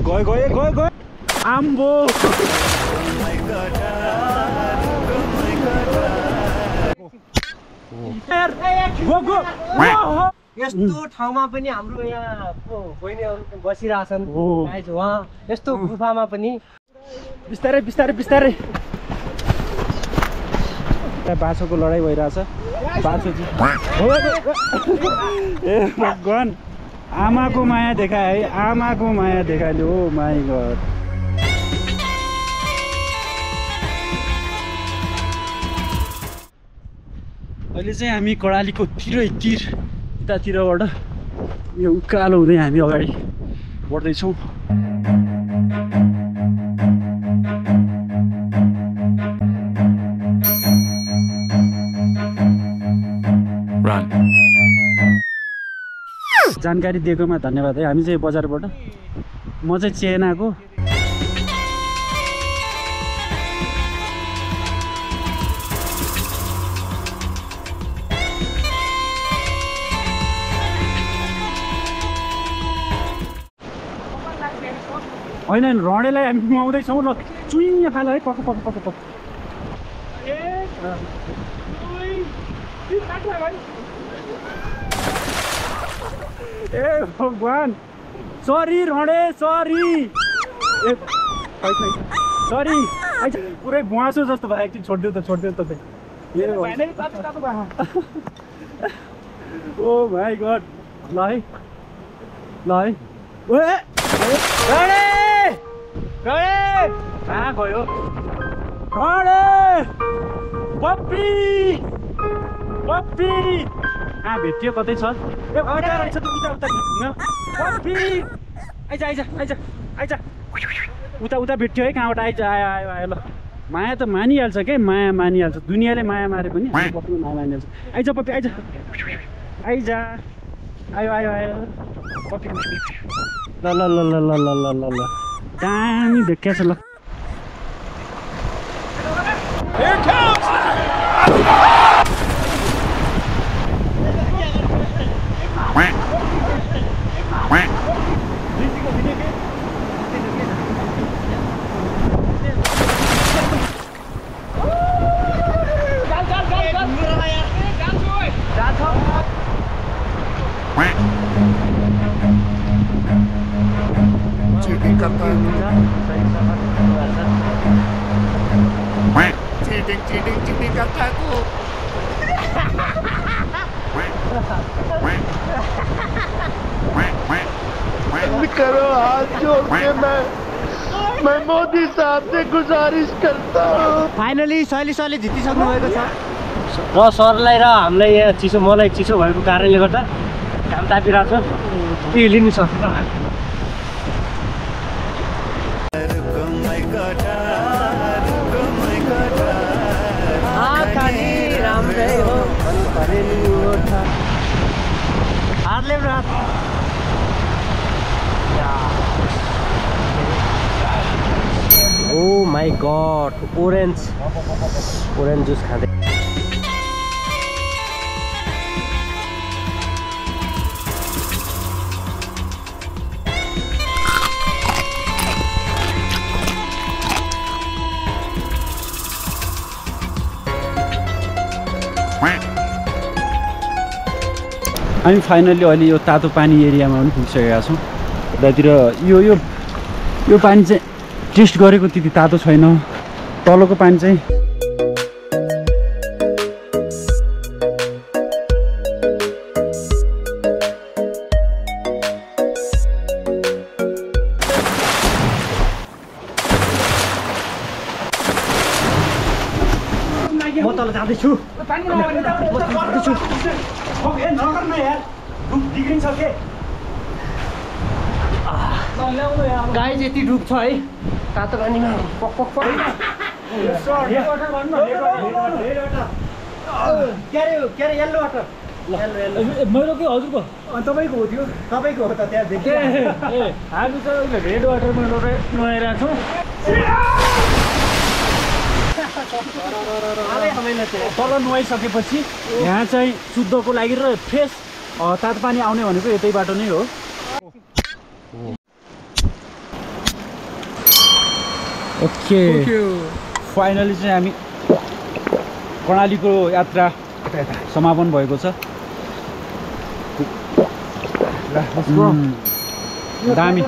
गयो आम्बो यस्तो ठाउँमा पनि हाम्रो यहाँ बहिनीहरू बसिरहेछन् गाइज वहाँ यस्तो गुफामा पनि बिस्तारै बिस्तारै बिस्तारै बाछोको लडाइँ भइरहेछ बाछो ए भगवान आमाको माया देखाए है आमाको माया देखाले ओ माई गड अहिले चाहिँ हामी कडालीको तिर यतातिरबाट यो उकालो हुँदै हामी अगाडि बढ्दैछौँ जानकारी दिएकोमा धन्यवाद है हामी चाहिँ बजारबाट म चाहिँ चेनाको होइन रडेलाई हामी नुहाउँदैछौँ ल चुइङ फाल है पक्क पक्क पक्क पक्क ए भगवान सरी रडे सरी ए सरी पुरै बुवासो जस्तो भयो एकछिन छोडिदियो त ओ माई गड ल है कहाँ गयो पप्पी कहाँ भेटियो कतै छ उता भेट्यो है कहाँबाट आयो ल माया त मानिहाल्छ के माया मानिहाल्छ दुनियाँले माया मारे पनि पप्पीमा माया मानिहाल्छ आइज पप्पी आइज आयो पप्पी ल दामी भेट्या छ ल चीटिंग करता है तू करो हाथ जोड़ के मैं मोदी साहब से गुजारिश करता हूँ फाइनली सैली जितिसक्नु भएको छ र सरलाई र हामीलाई यहाँ चिसो मलाई चिसो भएको कारणले गर्दा घाम तापिरहेको छ त्यो लिनु सक्छ Oh my god, orange juice खाँदै हामी फाइनली अहिले यो तातो पानी एरियामा पनि पुगिसकेका छौँ यतातिर यो पानी चाहिँ टेस्ट गरेको त्यति तातो छैन तलको पानी चाहिँ म तल जाँदैछु गाइज यति डुब छ है तातो पानीमा पक के अरे येल्लो वाटर मेरो के हजुरको तपाईँको हो त्यो तपाईँको हो त त्यहाँ देख्दै हामी त रेड वाटरमा नुहाइरहेको छौँ तल नुहाइसकेपछि यहाँ चाहिँ शुद्धको लागि र फ्रेस तातो पानी आउने भनेको यतै बाटो नै हो। ओके फाइनली चाहिँ हामी कर्णालीको यात्रा समापन भएको छ। दामी